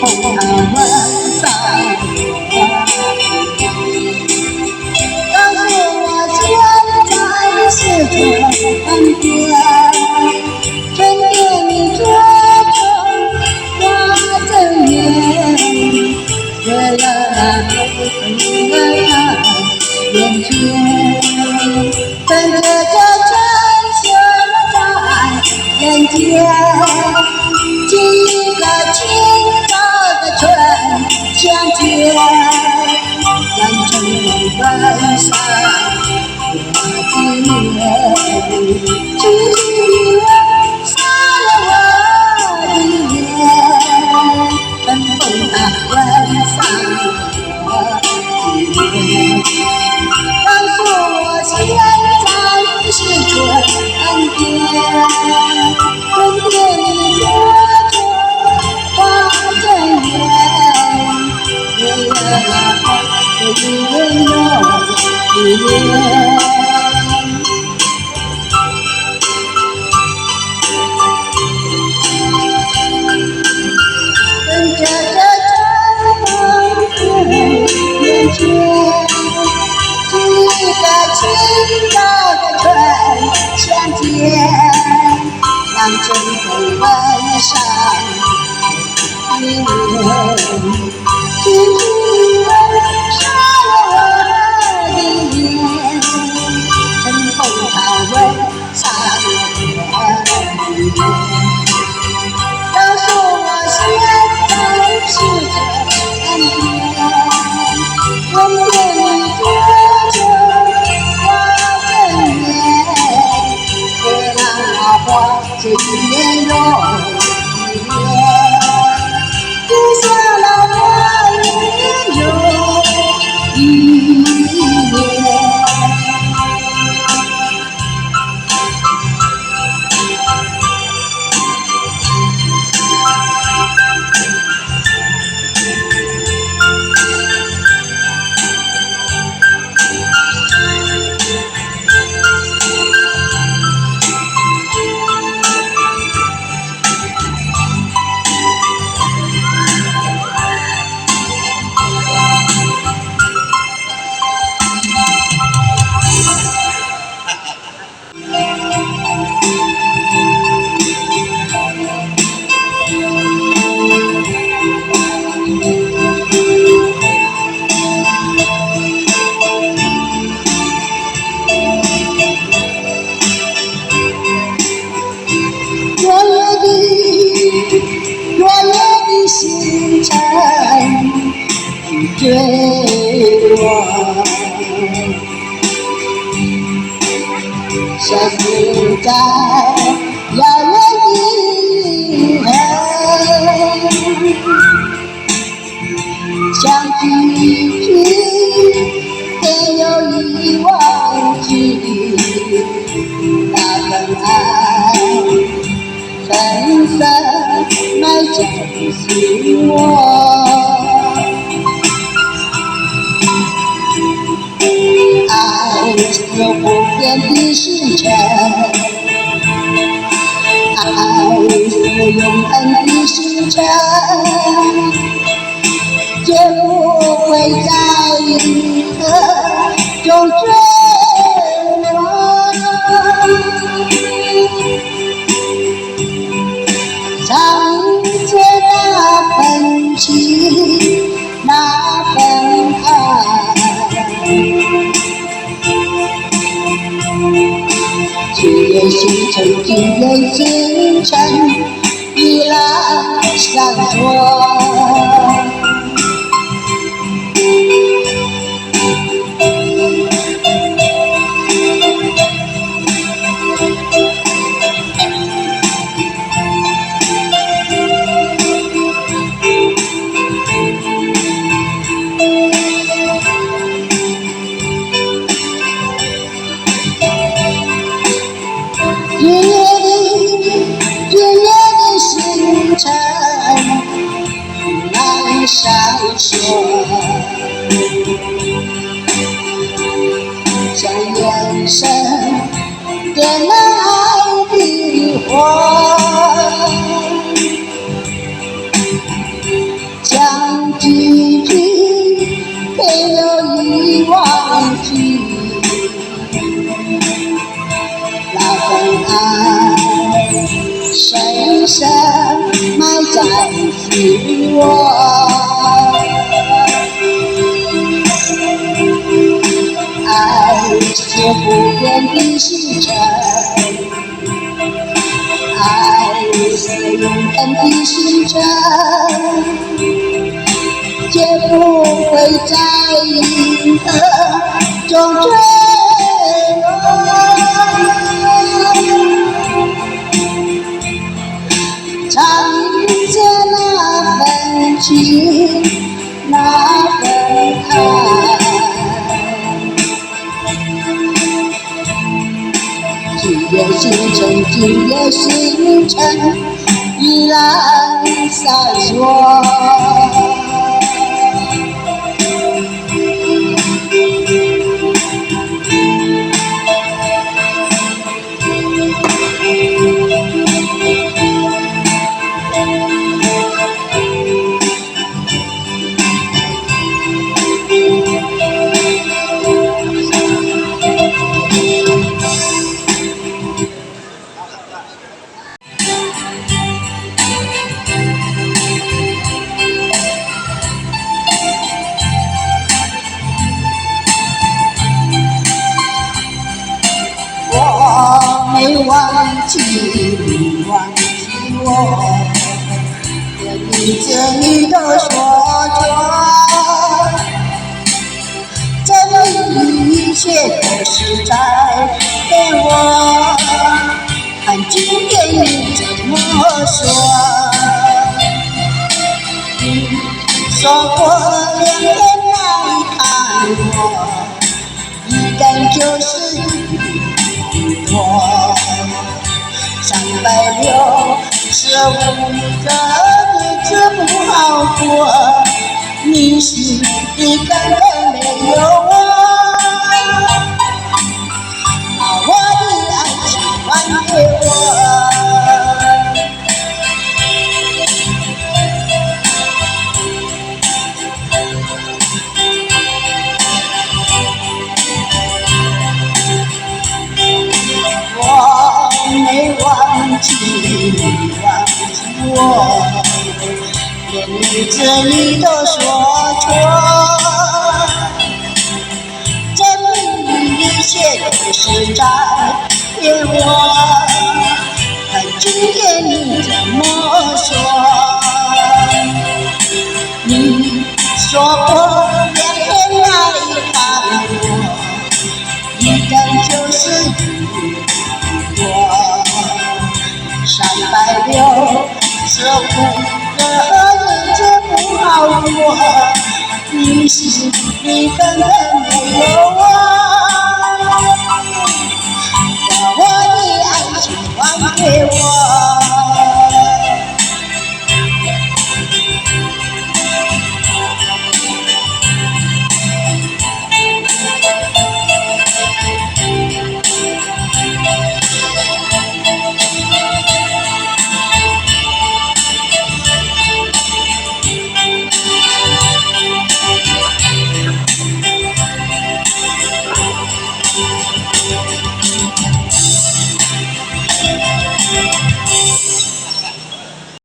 碰他们散花。告诉我现在是春天，春天里捉虫花正圆，为了你的眼前，跟着这春雪在人间，几个清早的春相见，让春温上我的脸，轻轻地吻上了我的脸，春风它吻上我的脸。告诉我现在是春天，春天里捉虫花正圆，为了那一温柔的脸。跟着这春风眼前，几个清早的春相见，让春风吻上你脸，轻轻吻上了我的脸，春风它吻上我的脸。告诉我现在是春天，春天里捉虫花正圆，为了那花最面容的脸，丢下了我面容的脸。落叶的星辰追我，消失在遥远的银河，想起天有意忘记那份爱，深深埋在心窝。爱是不变的星辰，爱是永恒的星辰，绝不会在银河中坠落。藏着那份情，那份爱，去年星辰，今年星辰，依然闪烁。星辰难闪烁，像眼神点燃爱的火，紧握，爱是不变的星辰，爱是永恒的星辰，绝不会在银河中坠落。唱着那份情，那份爱，只有星辰，只有星辰依然闪烁。我没忘记你，忘记我的名字你都说错，证明一切都是在骗我，看今天你怎么说？你说过2天来看我，一干就是我365个日子不好过，你心里根本没有我，把我的爱情还给我。没忘记你，忘记我，连名字你都说错，证明一切都是在骗我，看今天你怎么说？你说过2天来看我，一干就是365个日子不好过，你心里根本没有我。